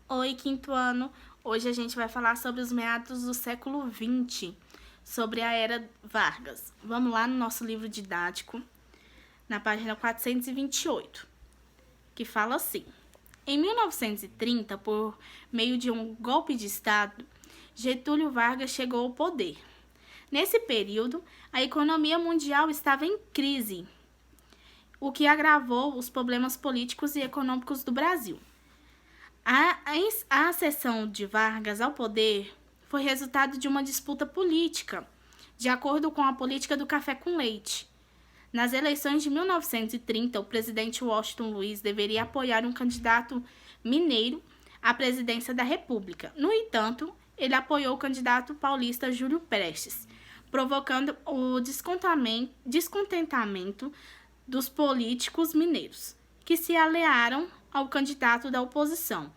Oi, quinto ano. Hoje a gente vai falar sobre os meados do século XX, sobre a Era Vargas. Vamos lá no nosso livro didático, na página 428, que fala assim: Em 1930, por meio de um golpe de Estado, Getúlio Vargas chegou ao poder. Nesse período, a economia mundial estava em crise, o que agravou os problemas políticos e econômicos do Brasil. A ascensão de Vargas ao poder foi resultado de uma disputa política, de acordo com a política do café com leite. Nas eleições de 1930, o presidente Washington Luiz deveria apoiar um candidato mineiro à presidência da República. No entanto, ele apoiou o candidato paulista Júlio Prestes, provocando o descontentamento dos políticos mineiros, que se aliaram ao candidato da oposição,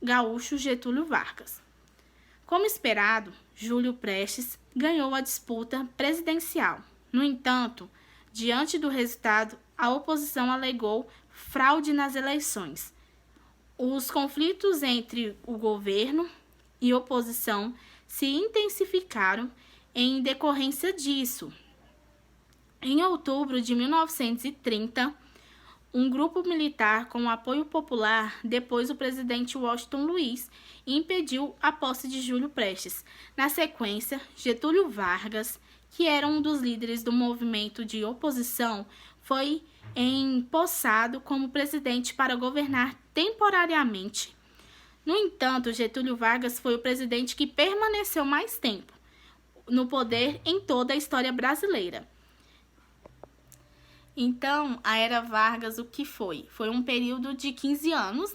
gaúcho Getúlio Vargas. Como esperado, Júlio Prestes ganhou a disputa presidencial. No entanto, diante do resultado, a oposição alegou fraude nas eleições. Os conflitos entre o governo e oposição se intensificaram em decorrência disso. Em outubro de 1930, um grupo militar com apoio popular depôs o presidente Washington Luiz e impediu a posse de Júlio Prestes. Na sequência, Getúlio Vargas, que era um dos líderes do movimento de oposição, foi empossado como presidente para governar temporariamente. No entanto, Getúlio Vargas foi o presidente que permaneceu mais tempo no poder em toda a história brasileira. Então, a Era Vargas, o que foi? Foi um período de 15 anos,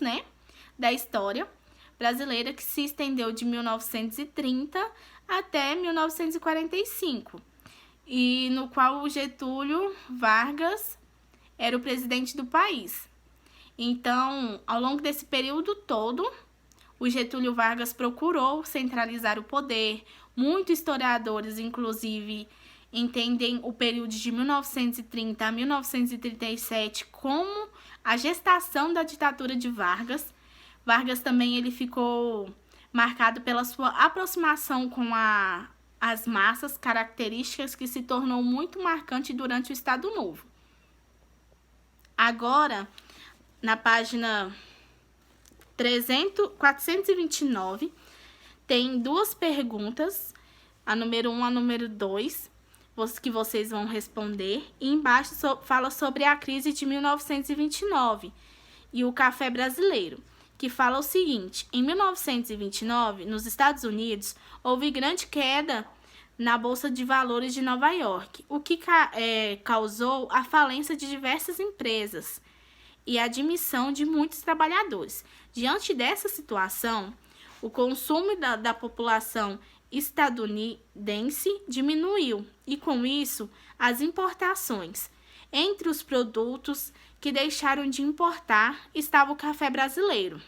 da história brasileira, que se estendeu de 1930 até 1945, e no qual o Getúlio Vargas era o presidente do país. Então, ao longo desse período todo, o Getúlio Vargas procurou centralizar o poder. Muitos historiadores, inclusive, entendem o período de 1930 a 1937 como a gestação da ditadura de Vargas. Vargas também ele ficou marcado pela sua aproximação com as massas, características que se tornou muito marcante durante o Estado Novo. Agora, na página 429, tem duas perguntas, a número 1 e a número 2, que vocês vão responder. E embaixo fala sobre a crise de 1929 e o café brasileiro, que fala o seguinte: em 1929, nos Estados Unidos, houve grande queda na Bolsa de Valores de Nova York, o que causou a falência de diversas empresas e a admissão de muitos trabalhadores. Diante dessa situação, o consumo da população estadunidense diminuiu e, com isso, as importações. Entre os produtos que deixaram de importar estava o café brasileiro.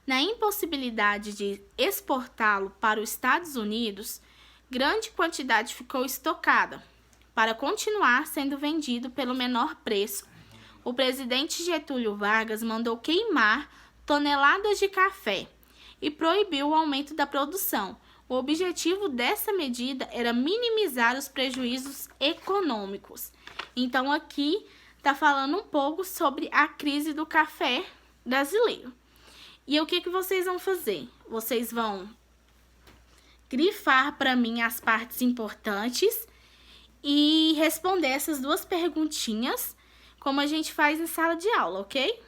Na impossibilidade de exportá-lo para os Estados Unidos, grande quantidade ficou estocada para continuar sendo vendido pelo menor preço. O presidente Getúlio Vargas mandou queimar toneladas de café e proibiu o aumento da produção. O objetivo dessa medida era minimizar os prejuízos econômicos. Então, aqui está falando um pouco sobre a crise do café brasileiro. E o que vocês vão fazer? Vocês vão grifar para mim as partes importantes e responder essas duas perguntinhas, como a gente faz em sala de aula, ok?